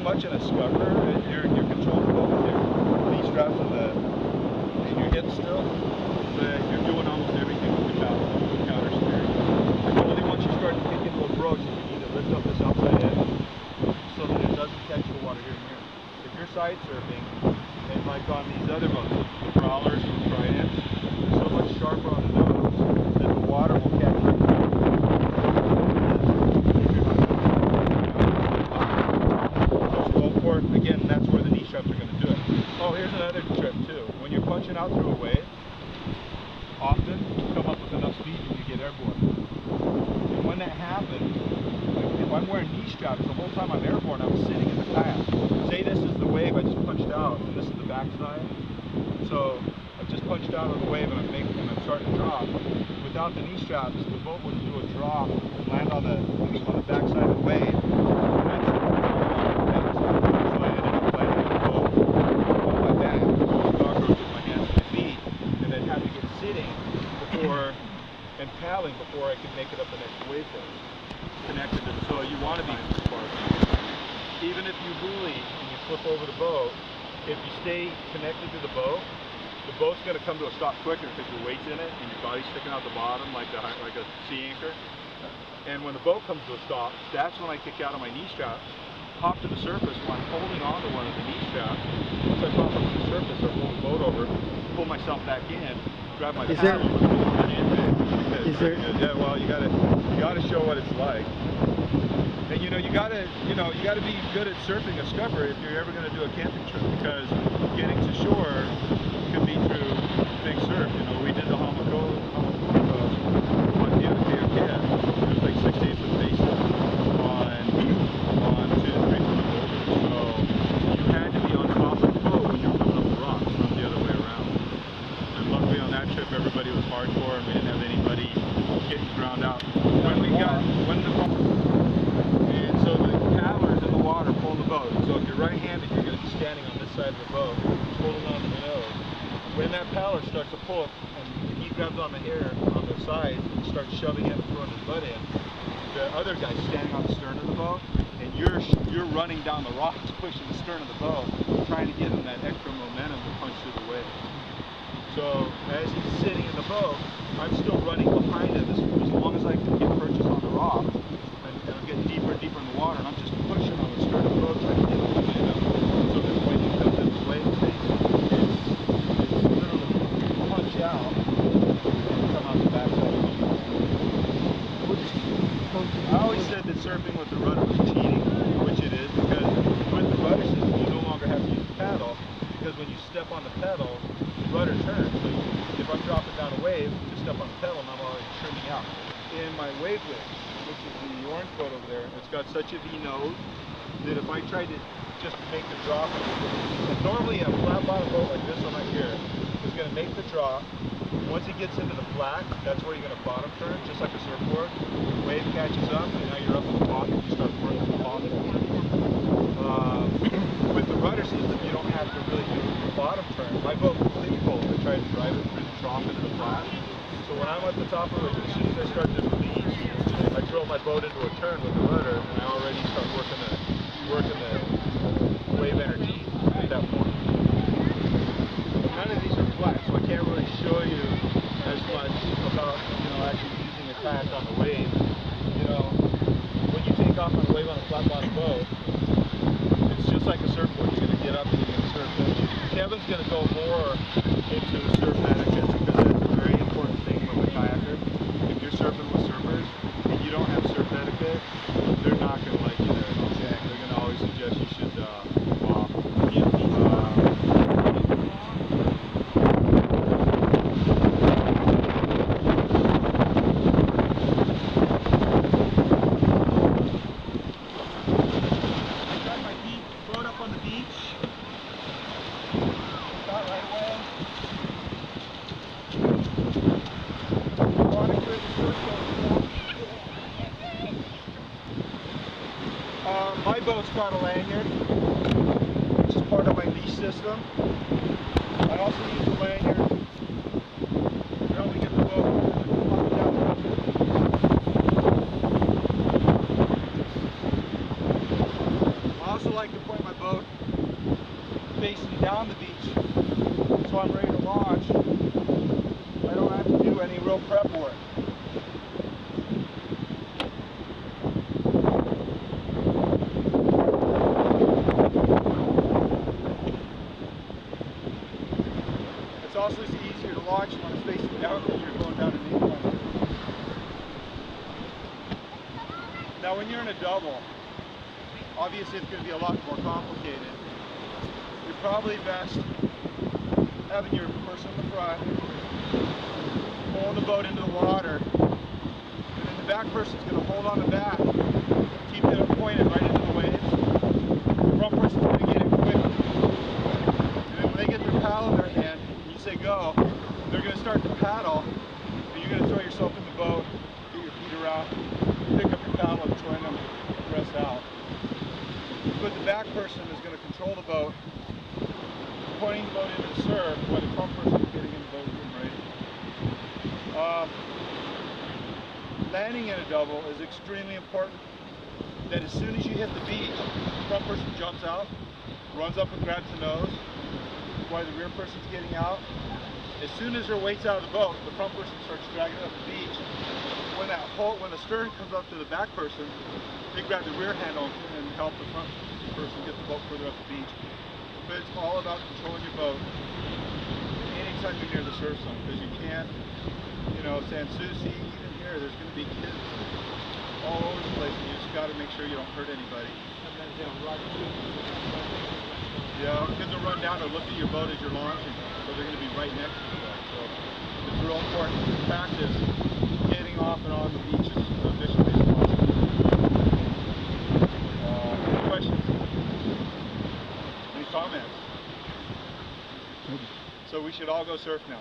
much in a scupper. You're controlling the boat with your knee straps and your hips still, but you're doing almost everything with the counter steering. It's only once you start to kick into a broach that you need to lift up this outside edge so that it doesn't catch the water here and here. If you're side surfing, and like on these other boats, the Prowlers and the Tridents, they're so much sharper on the nose that the water will catch it. Again, that's where the knee straps are going to do it. Oh, here's another trick too. When you're punching out through a wave, often you come up with enough speed and you get airborne. And when that happens, if I'm wearing knee straps the whole time I'm airborne, I'm sitting in the kayak. Say this is the wave I just punched out, and this is the backside. So I've just punched out of the wave and I'm starting to drop. Without the knee straps, the boat wouldn't do a drop and land on the backside of the wave. And paddling before I could make it up the next wave phase. Connected to, so you want to be sparking. Even if you buoy and you flip over the boat, if you stay connected to the boat's going to come to a stop quicker because your weight's in it and your body's sticking out the bottom like a sea anchor. And when the boat comes to a stop, that's when I kick out of my knee strap, hop to the surface while I'm holding on to one of the knee straps. Once I pop up to the surface, I roll the boat over, pull myself back in, grab my paddle, and pull it in. Yeah, well, you gotta show what it's like, and you gotta be good at surfing a scupper if you're ever gonna do a camping trip, because getting to shore can be through big surf. We did the Enomoto on the kayak. It was like 6 to 8 foot bases on 2 to 3 foot boulders. So you had to be on top of the boat when you were coming up the rocks, not the other way around. And luckily on that trip everybody was hardcore and we didn't have anybody getting drowned out. And so the paddler's in the water pulling the boat. So if you're right-handed, you're going to be standing on this side of the boat, holding on to the nose. When that paddler starts to pull and he grabs on the hair on the side and starts shoving it and throwing his butt in, the other guy's standing on the stern of the boat, and you're running down the rocks, pushing the stern of the boat, trying to give him that extra momentum to punch through the wave. So as he's sitting in the boat, I'm still running behind him as long as I can get purchase on the rock, and I'm getting deeper and deeper in the water, and I'm just pushing on the stern of the boat trying to get him momentum, so that when he comes in the wave phase, it's literally punch out and come out the backside. I always said that surfing with the rudder was cheating, which it is, because with the rudder system you no longer have to use the paddle, because when you step on the pedal, the rudder turns. So if I'm dropping down a wave, just step on the pedal and I'm already trimming out. In my wave lift, which is the orange boat over there, it's got such a V nose that if I tried to just make the drop, normally a flat bottom boat like this one right here is going to make the drop. Once it gets into the flat, that's where you're going to bottom turn, just like a surfboard. The wave catches up and now you're up at the bottom and you start working the bottom. With the rudder system, you don't have to really do the bottom turn. My boat was difficult to try to drive it through the trough into the flat. So when I'm at the top of it, as soon as I start to release, I throw my boat into a turn with the rudder, and I already start working the wave energy at that point. None of these are flat, so I can't really show you as much about actually using a kayak on the wave. When you take off on a wave on a flat bottom boat, it's just like a surfboard. You're going to get up and you're going to surf it. Kevin's going to go more into surf etiquette because that's a very important thing from a kayaker. If you're surfing with surfers and you don't have surf etiquette, they're not going to like you there. They're going to always suggest you should walk. My boat's got a lanyard, which is part of my leash system. I also use a lanyard to help me get the boat up and down. I also like to point Now when you're in a double, obviously it's going to be a lot more complicated. You're probably best having your person in the front, pulling the boat into the water, and then the back person's going to hold on the back, keep it pointed right into the waves. The front person's going to get in quick. And then when they get their paddle in their hand, and you say go, they're going to start to paddle, and you're going to throw yourself in the boat, get your feet around, pick up your paddle and join them, rest out. But the back person is going to control the boat, pointing the boat into the surf while the front person is getting in the boat and ready. Landing in a double is extremely important. That as soon as you hit the beach, the front person jumps out, runs up and grabs the nose while the rear person's getting out. As soon as their weight's out of the boat, the front person starts dragging it up the beach. When the stern comes up to the back person, they grab the rear handle and help the front person get the boat further up the beach. But it's all about controlling your boat anytime you're near the surf zone, because you can't, you know, San Souci, even here, there's going to be kids all over the place, and you just got to make sure you don't hurt anybody. Yeah, kids will run down and look at your boat as you're launching, so they're going to be right next to you. So it's real important to practice getting off and on the beach as efficiently as possible. Any questions? Any comments? So we should all go surf now.